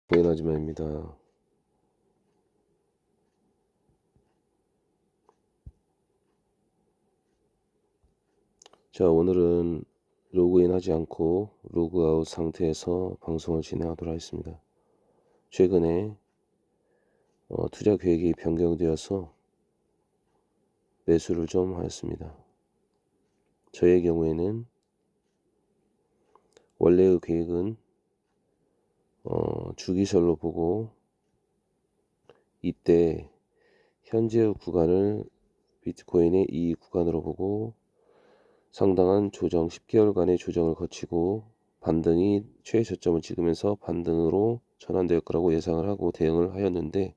고인하지만입니다. 자, 오늘은 로그인 하지 않고 로그아웃 상태에서 방송을 진행하도록 하겠습니다. 최근에 투자 계획이 변경되어서 매수를 좀 하였습니다. 저의 경우에는 원래의 계획은 주기설로 보고 이때 현재의 구간을 비트코인의 이 구간으로 보고 상당한 조정, 10개월간의 조정을 거치고 반등이 최저점을 찍으면서 반등으로 전환될 거라고 예상을 하고 대응을 하였는데,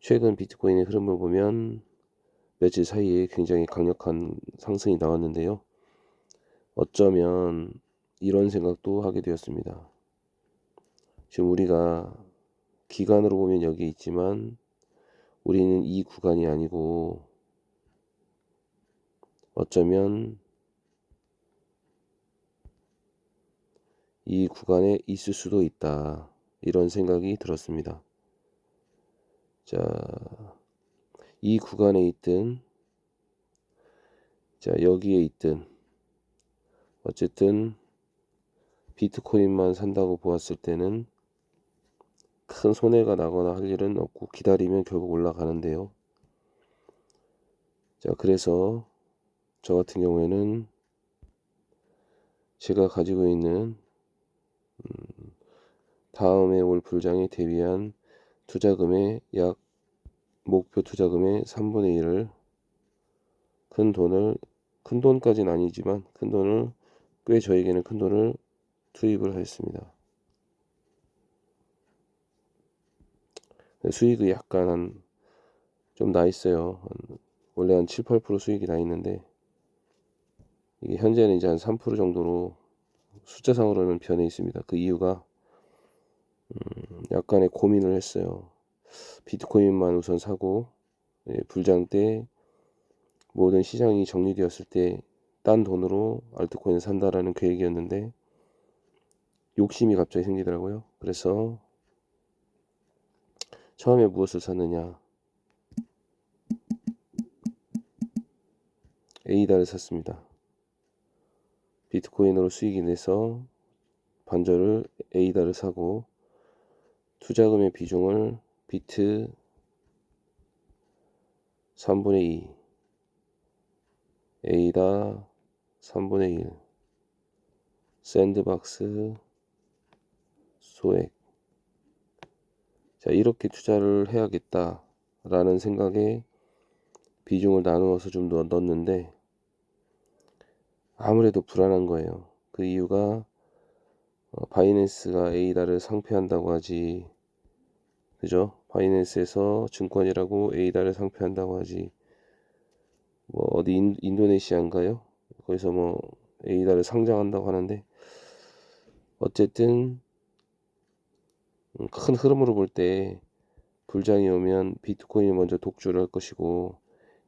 최근 비트코인의 흐름을 보면 며칠 사이에 굉장히 강력한 상승이 나왔는데요. 어쩌면 이런 생각도 하게 되었습니다. 지금 우리가 기간으로 보면 여기 있지만 우리는 이 구간이 아니고 어쩌면 이 구간에 있을 수도 있다, 이런 생각이 들었습니다. 자, 이 구간에 있든 여기에 있든 어쨌든 비트코인만 산다고 보았을 때는 큰 손해가 나거나 할 일은 없고 기다리면 결국 올라가는데요. 자, 그래서 저 같은 경우에는 제가 가지고 있는 다음에 올 불장에 대비한 투자금의 약 목표 투자금의 3분의 1을 큰 돈까지는 아니지만 큰 돈을, 꽤 저에게는 큰 돈을 투입을 했습니다. 수익이 약간 좀 나 있어요. 원래 한 7, 8% 수익이 나 있는데 이게 현재는 이제 한 3% 정도로 숫자상으로는 변해 있습니다. 그 이유가 약간의 고민을 했어요. 비트코인만 우선 사고 불장 때 모든 시장이 정리되었을 때 딴 돈으로 알트코인을 산다라는 계획이었는데 욕심이 갑자기 생기더라고요. 그래서 처음에 무엇을 샀느냐, 에이다를 샀습니다. 비트코인으로 수익이 내서 반절을 에이다를 사고 투자금의 비중을 비트 3분의 2, 에이다 3분의 1, 샌드박스 소액. 자, 이렇게 투자를 해야겠다라는 생각에 비중을 나누어서 좀 넣었는데 아무래도 불안한 거예요. 그 이유가 바이낸스가 에이다를 상폐한다고 하지, 그죠? 바이낸스에서 증권이라고 에이다를 상폐한다고 하지, 뭐 어디 인도네시아인가요? 거기서 뭐 에이다를 상장한다고 하는데, 어쨌든 큰 흐름으로 볼 때 불장이 오면 비트코인이 먼저 독주를 할 것이고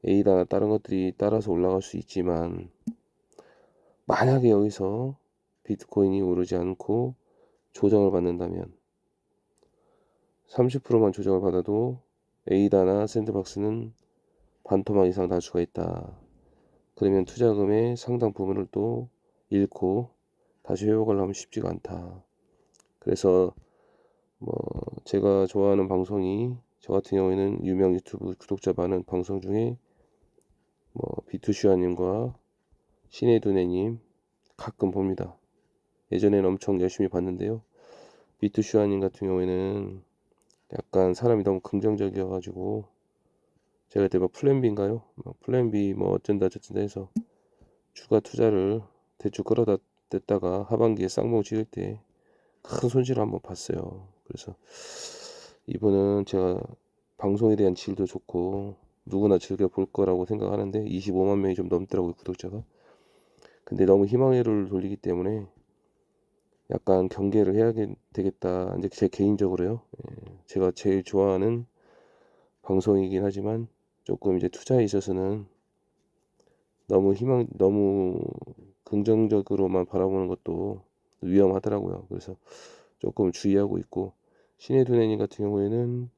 에이다나 다른 것들이 따라서 올라갈 수 있지만, 만약에 여기서 비트코인이 오르지 않고 조정을 받는다면 30%만 조정을 받아도 에이다나 샌드박스는 반토막 이상 날 수가 있다. 그러면 투자금의 상당 부분을 또 잃고 다시 회복을 하면 쉽지가 않다. 그래서 뭐 제가 좋아하는 방송이, 저 같은 경우에는 유명 유튜브 구독자 많은 방송 중에 뭐 비투슈아님과 신혜두네님 가끔 봅니다. 예전에는 엄청 열심히 봤는데요. 비투슈아님 같은 경우에는 약간 사람이 너무 긍정적이어가지고 제가 그때 뭐 플랜 B인가요? 플랜 B 뭐 어쩐다 저쩐다 해서 추가 투자를 대충 끌어다 댔다가 하반기에 쌍봉 찍을 때 큰 손실을 한번 봤어요. 그래서 이분은 제가 방송에 대한 질도 좋고 누구나 즐겨 볼 거라고 생각하는데 25만 명이 좀 넘더라고요, 구독자가. 근데 너무 희망회로를 돌리기 때문에 약간 경계를 해야 되겠다. 이제 제 개인적으로요. 제가 제일 좋아하는 방송이긴 하지만 조금 이제 투자에 있어서는 너무 긍정적으로만 바라보는 것도 위험하더라고요. 그래서 조금 주의하고 있고, 신의 두뇌님 같은 경우에는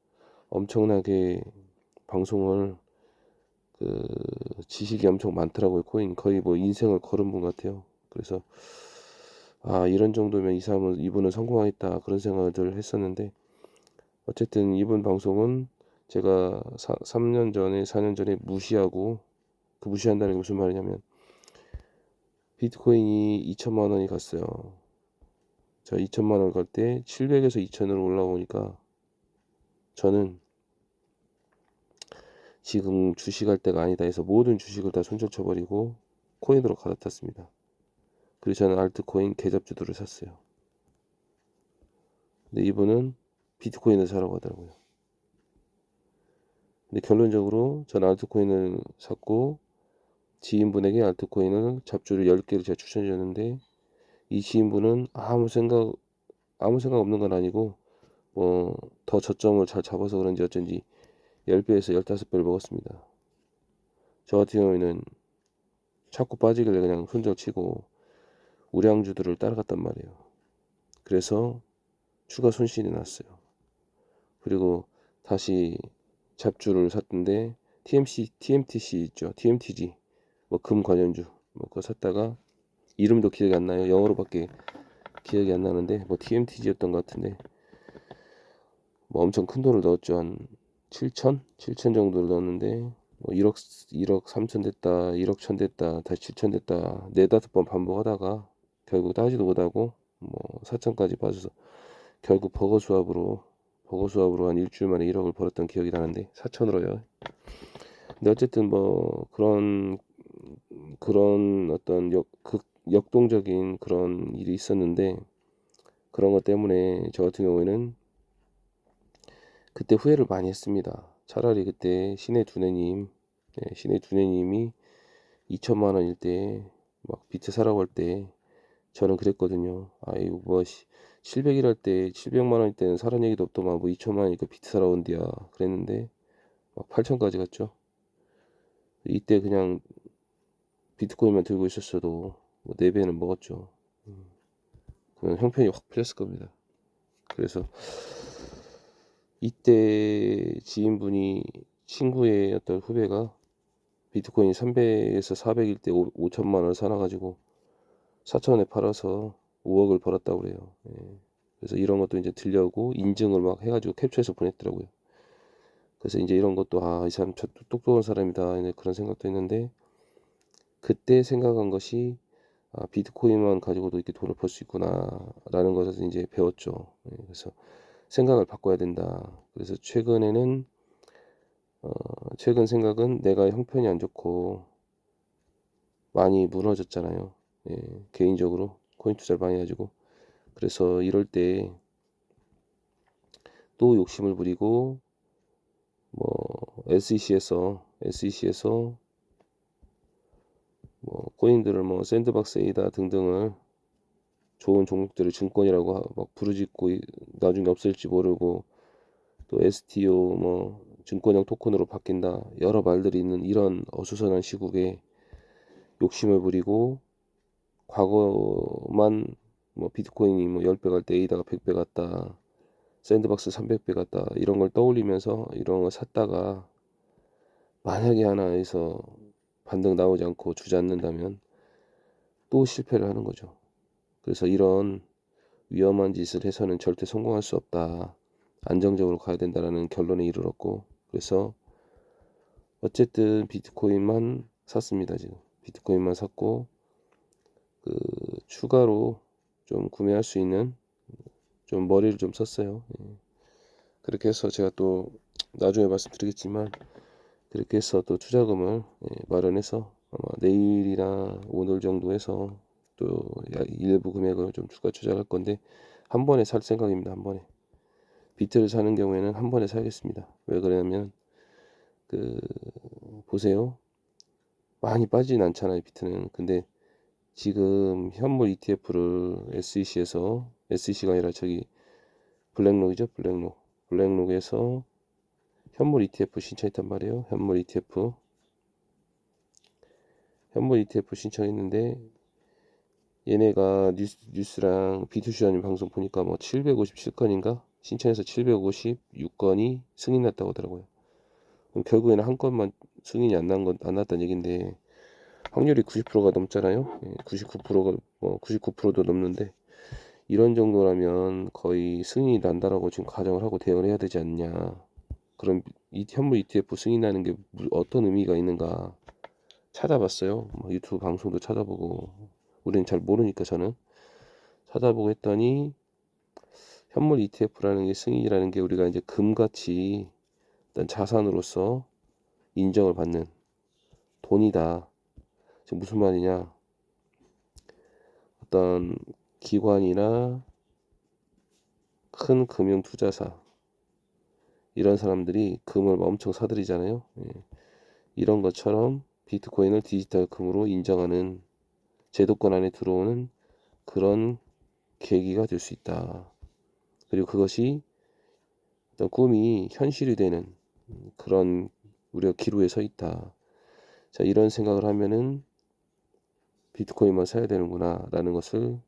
엄청나게 방송을 그 지식이 엄청 많더라고요. 코인 거의 뭐 인생을 걸은 분 같아요. 그래서 아, 이런 정도면 이 사람은 이분은 성공하겠다 그런 생각을 했었는데, 어쨌든 이분 방송은 제가 3년 전에 4년 전에 무시하고, 그 무시한다는 게 무슨 말이냐면 비트코인이 2천만 원이 갔어요. 자, 2천만 원 갈 때 700에서 2천으로 올라오니까 저는 지금 주식할 때가 아니다 해서 모든 주식을 다 손절쳐버리고 코인으로 갈아탔습니다. 그리고 저는 알트코인 계잡주들을 샀어요. 근데 이분은 비트코인을 사라고 하더라고요. 근데 결론적으로 저는 알트코인을 샀고, 지인분에게 알트코인을 잡주를 10개를 제가 추천해줬는데, 이 지인분은 아무 생각 없는 건 아니고 뭐 더 저점을 잘 잡아서 그런지 어쩐지 10배에서 15배를 먹었습니다. 저 같은 경우에는 자꾸 빠지길래 그냥 손절치고 우량주들을 따라갔단 말이에요. 그래서 추가 손실이 났어요. 그리고 다시 잡주를 샀던데 TMTC 있죠. TMTG 뭐 금 관련주 뭐 그거 샀다가 이름도 기억이 안 나요. 영어로밖에 기억이 안 나는데 뭐 TMTG였던 것 같은데 뭐 엄청 큰 돈을 넣었죠. 한 7천? 7천 정도를 넣었는데 뭐 1억 3천 됐다, 1억 천 됐다, 다시 7천 됐다, 네다섯 번 반복하다가 결국 따지도 못하고 뭐 4천까지 빠져서 결국 버거 수합으로 한 일주일 만에 1억을 벌었던 기억이 나는데 4천으로요. 근데 어쨌든 뭐 그런 어떤 역동적인 그런 일이 있었는데, 그런 것 때문에 저 같은 경우에는 그때 후회를 많이 했습니다. 차라리 그때 신의 두뇌님이 2천만 원일 때 막 비트 사라고 할 때 저는 그랬거든요. 아이고 뭐 700일 할 때 700만 원일 때는 사는 얘기도 없더만 뭐 2천만 원이니까 비트 사러 온디야 그랬는데 막 8천까지 갔죠. 이때 그냥 비트코인만 들고 있었어도 뭐 4배는 먹었죠. 그럼 형편이 확 풀렸을 겁니다. 그래서 이때 친구의 어떤 후배가 비트코인 300에서 400일 때 5천만 원 사놔가지고 4천원에 팔아서 5억을 벌었다고 그래요. 예. 그래서 이런 것도 이제 들려고 인증을 막 해가지고 캡처해서 보냈더라고요. 그래서 이제 이런 것도 이 사람 저 똑똑한 사람이다 그런 생각도 했는데, 그때 생각한 것이 비트코인만 가지고도 이렇게 돈을 벌 수 있구나라는 것을 이제 배웠죠. 예. 그래서 생각을 바꿔야 된다. 그래서 최근 생각은 내가 형편이 안 좋고 많이 무너졌잖아요. 예, 개인적으로 코인 투자를 많이 해가지고. 그래서 이럴 때 또 욕심을 부리고 뭐 SEC에서 뭐 코인들을 뭐 샌드박스 에이다 등등을 좋은 종목들을 증권이라고 막 부르짖고 나중에 없을지 모르고, 또 STO 뭐 증권형 토큰으로 바뀐다 여러 말들이 있는 이런 어수선한 시국에 욕심을 부리고 과거만 뭐 비트코인이 뭐 10배 갈 때 에이다가 100배 갔다, 샌드박스 300배 갔다 이런 걸 떠올리면서 이런 걸 샀다가 만약에 하나에서 반등 나오지 않고 주저앉는다면 또 실패를 하는 거죠. 그래서 이런 위험한 짓을 해서는 절대 성공할 수 없다. 안정적으로 가야 된다라는 결론에 이르렀고, 그래서 어쨌든 비트코인만 샀습니다. 지금 비트코인만 샀고, 그 추가로 좀 구매할 수 있는 좀 머리를 좀 썼어요. 예. 그렇게 해서 제가 또 나중에 말씀드리겠지만 그렇게 해서 또 투자금을 마련해서 아마 내일이나 오늘 정도 해서 또 일부 금액을 좀 추가 투자할 건데, 한 번에 살 생각입니다. 한 번에 비트를 사는 경우에는 한 번에 사겠습니다. 왜 그러냐면 그 보세요, 많이 빠지진 않잖아요 비트는. 근데 지금 현물 ETF를 SEC가 아니라 저기 블랙록이죠. 블랙록에서 현물 ETF 신청했단 말이에요. 현물 ETF 신청했는데 얘네가 뉴스랑 비투시아님 방송 보니까 뭐 757건인가 신청해서 756건이 승인 났다고 하더라고요. 그럼 결국에는 한 건만 승인이 안 났다는 얘긴데 확률이 90%가 넘잖아요. 99%가 99%도 넘는데 이런 정도라면 거의 승인이 난다라고 지금 가정을 하고 대응을 해야 되지 않냐. 그럼 이 현물 ETF 승인 나는 게 어떤 의미가 있는가 찾아봤어요. 유튜브 방송도 찾아보고 우리는 잘 모르니까 저는 찾아보고 했더니 현물 ETF라는 게 승인이라는 게 우리가 이제 금같이 일단 자산으로서 인정을 받는 돈이다. 지금 무슨 말이냐? 어떤 기관이나 큰 금융 투자사 이런 사람들이 금을 엄청 사들이잖아요. 이런 것처럼 비트코인을 디지털 금으로 인정하는 제도권 안에 들어오는 그런 계기가 될 수 있다. 그리고 그것이 어떤 꿈이 현실이 되는 그런 우리가 기로에 서 있다. 자, 이런 생각을 하면은 비트코인만 사야 되는구나 라는 것을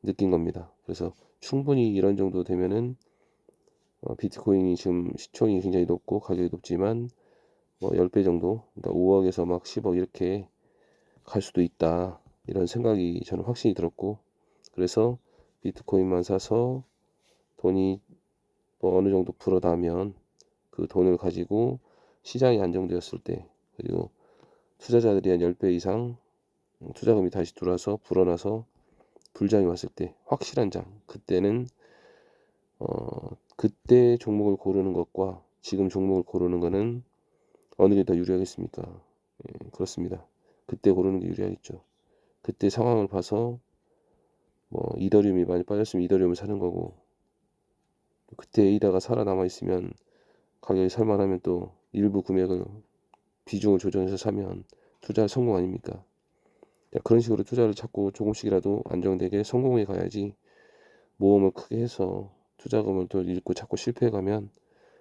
느낀 겁니다. 그래서 충분히 이런 정도 되면은 비트코인이 지금 시총이 굉장히 높고 가격이 높지만 10배 정도, 그러니까 5억에서 막 10억 이렇게 갈 수도 있다. 이런 생각이 저는 확신이 들었고, 그래서 비트코인만 사서 돈이 어느 정도 불어나면 그 돈을 가지고 시장이 안정되었을 때, 그리고 투자자들이 한 10배 이상 투자금이 다시 들어와서 불어나서 불장이 왔을 때 확실한 장, 그때는 그때 종목을 고르는 것과 지금 종목을 고르는 거는 어느 게 더 유리하겠습니까? 그렇습니다. 그때 고르는 게 유리하겠죠. 그때 상황을 봐서 이더리움이 많이 빠졌으면 이더리움을 사는 거고, 그때 에이다가 살아남아 있으면 가격이 살만하면 또 일부 금액을 비중을 조정해서 사면 투자 성공 아닙니까? 그런 식으로 투자를 찾고 조금씩이라도 안정되게 성공해 가야지, 모험을 크게 해서 투자금을 또 잃고 자꾸 실패해 가면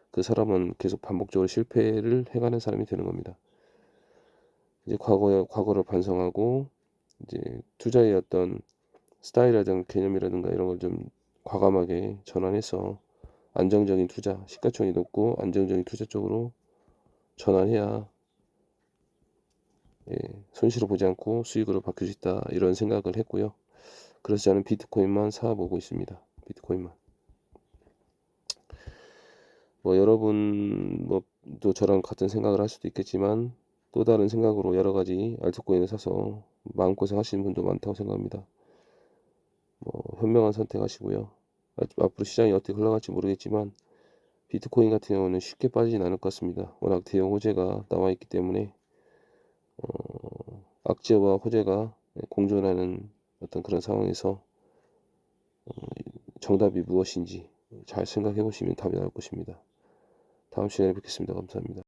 그 사람은 계속 반복적으로 실패를 해가는 사람이 되는 겁니다. 이제 과거를 반성하고 이제 투자의 어떤 스타일이라든가 개념이라든가 이런 걸 좀 과감하게 전환해서 안정적인 투자, 시가총이 높고 안정적인 투자 쪽으로 전환해야 손실을 보지 않고 수익으로 바뀔 수 있다, 이런 생각을 했고요. 그래서 저는 비트코인만 사보고 있습니다. 비트코인만. 여러분 또 저랑 같은 생각을 할 수도 있겠지만 또 다른 생각으로 여러 가지 알트코인을 사서 마음고생 하시는 분도 많다고 생각합니다. 현명한 선택하시고요. 앞으로 시장이 어떻게 흘러갈지 모르겠지만 비트코인 같은 경우는 쉽게 빠지진 않을 것 같습니다. 워낙 대형 호재가 나와 있기 때문에 악재와 호재가 공존하는 어떤 그런 상황에서 정답이 무엇인지 잘 생각해 보시면 답이 나올 것입니다. 다음 시간에 뵙겠습니다. 감사합니다.